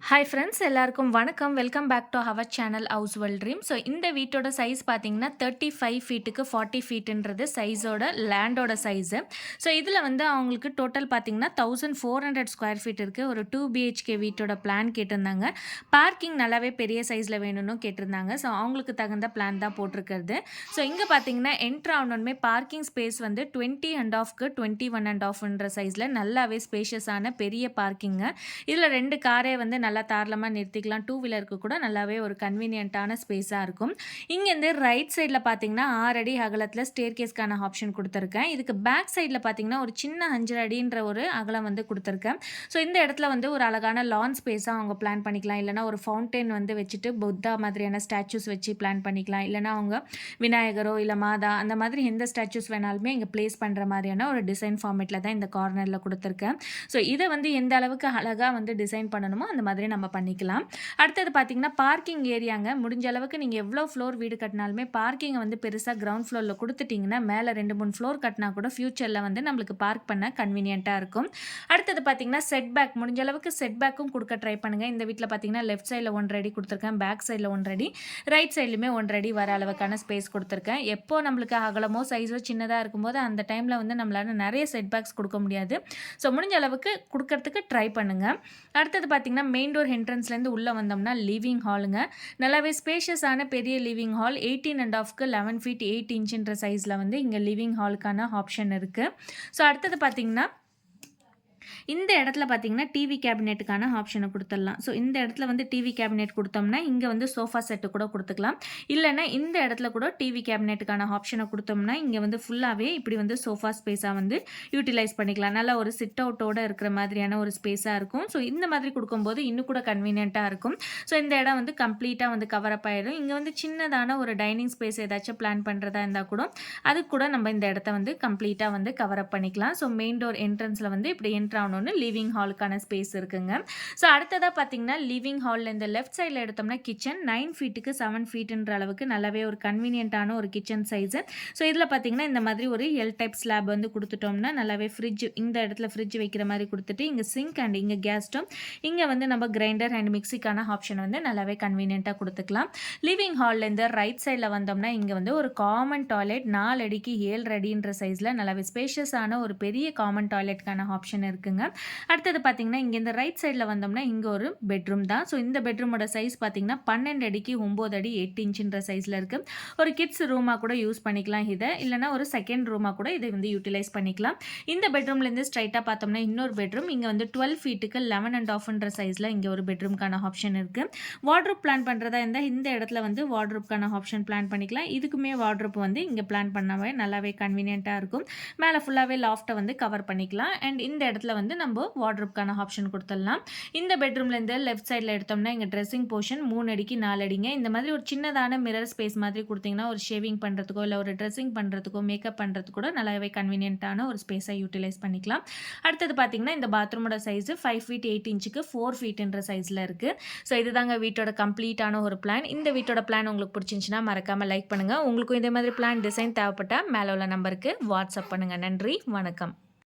Hi friends எல்லாருக்கும் வணக்கம். Welcome back to our channel house world dream. So இந்த வீட்டோட சைஸ் பார்த்தீங்கன்னா 35 ஃபீட்டுக்கு 40 ஃபீட்டுன்றது சைஸோட லேண்டோட சைஸு. ஸோ இதில் வந்து அவங்களுக்கு டோட்டல் பார்த்தீங்கன்னா 1400 ஸ்கொயர் ஃபீட் இருக்குது. ஒரு 2 பிஹெச்கே வீட்டோட பிளான் கேட்டிருந்தாங்க. பார்க்கிங் நல்லாவே பெரிய சைஸில் வேணும்னு கேட்டிருந்தாங்க. ஸோ அவங்களுக்கு தகுந்த பிளான் தான் போட்டிருக்கிறது. ஸோ இங்கே பார்த்தீங்கன்னா என்ட்ரு ஆகணுமே பார்க்கிங் ஸ்பேஸ் வந்து 20 அண்ட் ஆஃப்க்கு 21 அண்ட் ஆஃப்ன்ற சைஸில் நல்லாவே ஸ்பேஷியஸான பெரிய பார்க்கிங்கு. இதில் 2 காரே வந்து நல்லா தாராளமாக நிறுத்திக்கலாம். டூ வீலருக்கு கூட நல்லாவே ஒரு கன்வீனியன்ட்டான ஸ்பேஸாக இருக்கும். இங்கேருந்து ரைட் சைடில் பார்த்தீங்கன்னா 6 அடி அகலத்தில் ஸ்டேர் கேஸ்க்கான ஆப்ஷன் கொடுத்துருக்கேன். இதுக்கு பேக் சைடில் பார்த்தீங்கன்னா ஒரு சின்ன 5 அடின்ற ஒரு அகலம் வந்து கொடுத்துருக்கேன். ஸோ இந்த இடத்துல வந்து ஒரு அழகான லான் ஸ்பேஸாக அவங்க பிளான் பண்ணிக்கலாம். இல்லைனா ஒரு ஃபவுண்டைன் வந்து வச்சுட்டு புத்தா மாதிரியான ஸ்டாச்சூஸ் வச்சு பிளான் பண்ணிக்கலாம். இல்லைனா அவங்க விநாயகரோ இல்லை மாதா அந்த மாதிரி எந்த ஸ்டாச்சூஸ் வேணாலுமே இங்கே பிளேஸ் பண்ணுற மாதிரியான ஒரு டிசைன் ஃபார்மேட்டில் தான் இந்த கார்னரில் கொடுத்துருக்கேன். ஸோ இதை வந்து எந்த அளவுக்கு அழகாக வந்து டிசைன் பண்ணணுமோ அந்த மாதிரி நம்ம பண்ணிக்கலாம். அடுத்தது பார்த்தீங்கன்னா பார்க்கிங் ஏரியாங்க. முடிஞ்ச அளவுக்கு நீங்கள் எவ்வளோ ஃப்ளோர் வீடு கட்டினாலுமே பார்க்கிங்கை வந்து பெருசாக கிரவுண்ட் ஃப்ளோரில் கொடுத்துட்டிங்கன்னா மேலே 2-3 ஃப்ளோர் கட்டினா கூட ஃபியூச்சரில் வந்து நம்மளுக்கு பார்க் பண்ண கன்வீனியண்ட்டாக இருக்கும். அடுத்தது பார்த்தீங்கன்னா செட் பேக், முடிஞ்ச அளவுக்கு செட் பேக்கும் கொடுக்க ட்ரை பண்ணுங்கள். இந்த வீட்டில் பார்த்தீங்கன்னா லெஃப்ட் சைடில் 1 அடி கொடுத்துருக்கேன், பேக் சைடில் 1 அடி, ரைட் சைட்லையுமே 1 அடி வர அளவுக்கான ஸ்பேஸ் கொடுத்துருக்கேன். எப்போ நம்மளுக்கு அகலமோ சைஸோ சின்னதாக இருக்கும்போது அந்த டைமில் வந்து நம்மளால நிறைய செட் பேக்ஸ் கொடுக்க முடியாது. ஸோ முடிஞ்ச அளவுக்கு கொடுக்கறதுக்கு ட்ரை பண்ணுங்கள். அடுத்தது பார்த்தீங்கன்னா மெயின் டோர் என்ட்ரன்ஸ்லேருந்து உள்ளே வந்தோம்னா லிவிங் ஹாலுங்க. நல்லாவே ஸ்பேஷியஸான பெரிய லிவிங் ஹால் 18 அண்ட் ஆஃப்க்கு 11 ஃபீட் 8 இன்ச்சுன்ற சைஸில் வந்து இங்கே லிவிங் ஹாலுக்கான ஆப்ஷன் இருக்குது. ஸோ அடுத்தது பார்த்தீங்கன்னா இந்த இடத்துல பார்த்தீங்கன்னா டிவி கேபினெட்டுக்கான ஆப்ஷனை கொடுத்துடலாம். ஸோ இந்த இடத்துல வந்து டிவி கேபினெட் கொடுத்தோம்னா இங்கே வந்து சோஃபா செட்டு கூட கொடுத்துக்கலாம். இல்லைன்னா இந்த இடத்துல கூட டிவி கேபினெட்டுக்கான ஆப்ஷனை கொடுத்தோம்னா இங்கே வந்து ஃபுல்லாகவே இப்படி வந்து சோஃபா ஸ்பேஸாக வந்து யூட்டிலைஸ் பண்ணிக்கலாம். நல்லா ஒரு சிட் அவுட்டோடு இருக்கிற மாதிரியான ஒரு ஸ்பேஸாக இருக்கும். ஸோ இந்த மாதிரி கொடுக்கும்போது இன்னும் கூட கன்வீனியண்ட்டாக இருக்கும். ஸோ இந்த இடம் வந்து கம்ப்ளீட்டாக வந்து கவர் அப் ஆயிடும். இங்கே வந்து சின்னதான ஒரு டைனிங் ஸ்பேஸ் ஏதாச்சும் பிளான் பண்ணுறதா இருந்தால் கூட அதுக்கு கூட நம்ம இந்த இடத்த வந்து கம்ப்ளீட்டாக வந்து கவர் அப் பண்ணிக்கலாம். ஸோ மெயின் டோர் என்ட்ரன்ஸில் வந்து இப்படி என்ட்ரு ஆகணும் லிவிங் ஹாலுக்கான ஸ்பேஸ் இருக்குங்க. ஸோ அடுத்ததாக பார்த்தீங்கன்னா லிவிங் ஹாலில் இந்த லெஃப்ட் சைடில் எடுத்தோம்னா கிச்சன் 9 ஃபீட்டுக்கு 7 ஃபீட்டுன்ற அளவுக்கு நல்லாவே ஒரு கன்வீனியன்ட்டான ஒரு கிச்சன் சைஸு. ஸோ இதில் பார்த்தீங்கன்னா இந்த மாதிரி ஒரு எல் டைப் ஸ்லாப் வந்து கொடுத்துட்டோம்னா நல்லாவே ஃப்ரிட்ஜ், இந்த இடத்துல ஃப்ரிட்ஜ் வைக்கிற மாதிரி கொடுத்துட்டு இங்கே சிங்க் அண்ட் இங்கே கேஸ் ஸ்டவ், இங்கே வந்து நம்ம கிரைண்டர் அண்ட் மிக்சிக்கான ஆப்ஷன் வந்து நல்லாவே கன்வீனியண்ட்டாக கொடுத்துக்கலாம். லிவிங் ஹால்லேருந்து ரைட் சைடில் வந்தோம்னா இங்கே வந்து ஒரு காமன் டாய்லெட் 4 அடிக்கு 7 அடின்ற சைஸில் நல்லாவே ஸ்பேஷியஸான ஒரு பெரிய காமன் டாய்லெட்கான ஆப்ஷன் இருக்குங்க. அடுத்தது பார்த்தீங்கன்னா இங்கே இந்த ரைட் சைடில் வந்தோம்னா இங்கே ஒரு பெட்ரூம் தான். ஸோ இந்த பெட்ரூமோட சைஸ் பார்த்தீங்கன்னா 12 அடிக்கு 9 அடி 8 இன்ச்சுன்ற சைஸில் இருக்குது. ஒரு கிட்ஸ் ரூமாக கூட யூஸ் பண்ணிக்கலாம் இதை, இல்லைனா ஒரு செகண்ட் ரூமாக கூட இதை வந்து யூட்டிலைஸ் பண்ணிக்கலாம். இந்த பெட்ரூம்லேருந்து ஸ்ட்ரைட்டாக பார்த்தோம்னா இன்னொரு பெட்ரூம், இங்கே வந்து 12 ஃபீட்டுக்கு 11 அண்ட் ஆஃப்ன்ற சைஸில் இங்கே ஒரு பெட்ரூம்க்கான ஆப்ஷன் இருக்குது. வார்ட்ரூப் பிளான் பண்ணுறதா இருந்தால் இந்த இடத்துல வந்து வார்ட்ரூப்க்கான ஆப்ஷன் பிளான் பண்ணிக்கலாம். இதுக்குமே வார்ட்ரூப் வந்து இங்கே பிளான் பண்ணாவே நல்லாவே கன்வீனியண்ட்டாக இருக்கும். மேலே ஃபுல்லாகவே லாஃப்ட்டை வந்து கவர் பண்ணிக்கலாம். அண்ட் இந்த இடத்துல வந்து நம்ம வார்ட்ரூப்க்கான ஆப்ஷன் கொடுத்துடலாம். இந்த பெட்ரூம்லேருந்து லெஃப்ட் சைடில் எடுத்தோம்னா இங்கே ட்ரெஸ்ஸிங் போர்ஷன் 3 அடிக்கு 4 அடிங்க. இந்த மாதிரி ஒரு சின்னதான மிரர் ஸ்பேஸ் மாதிரி கொடுத்தீங்கன்னா ஒரு ஷேவிங் பண்ணுறதுக்கோ இல்லை ஒரு ட்ரெஸ்ஸிங் பண்ணுறதுக்கோ மேக்கப் பண்ணுறதுக்கு கூட நல்லாவே கன்வீனியன்ட்டான ஒரு ஸ்பேஸை யூட்டிலைஸ் பண்ணிக்கலாம். அடுத்தது பார்த்தீங்கன்னா இந்த பாத்ரூமோட சைஸு 5 ஃபீட் 8 இன்ச்சுக்கு 4 ஃபீட்டுன்ற சைஸில் இருக்குது. ஸோ இதுதாங்க வீட்டோட கம்ப்ளீட்டான ஒரு பிளான். இந்த வீட்டோட பிளான் உங்களுக்கு பிடிச்சிருந்துச்சுன்னா மறக்காமல் லைக் பண்ணுங்கள். உங்களுக்கும் இதே மாதிரி பிளான் டிசைன் தேவைப்பட்டால் மேலே உள்ள நம்பருக்கு வாட்ஸ்அப் பண்ணுங்கள். நன்றி, வணக்கம்.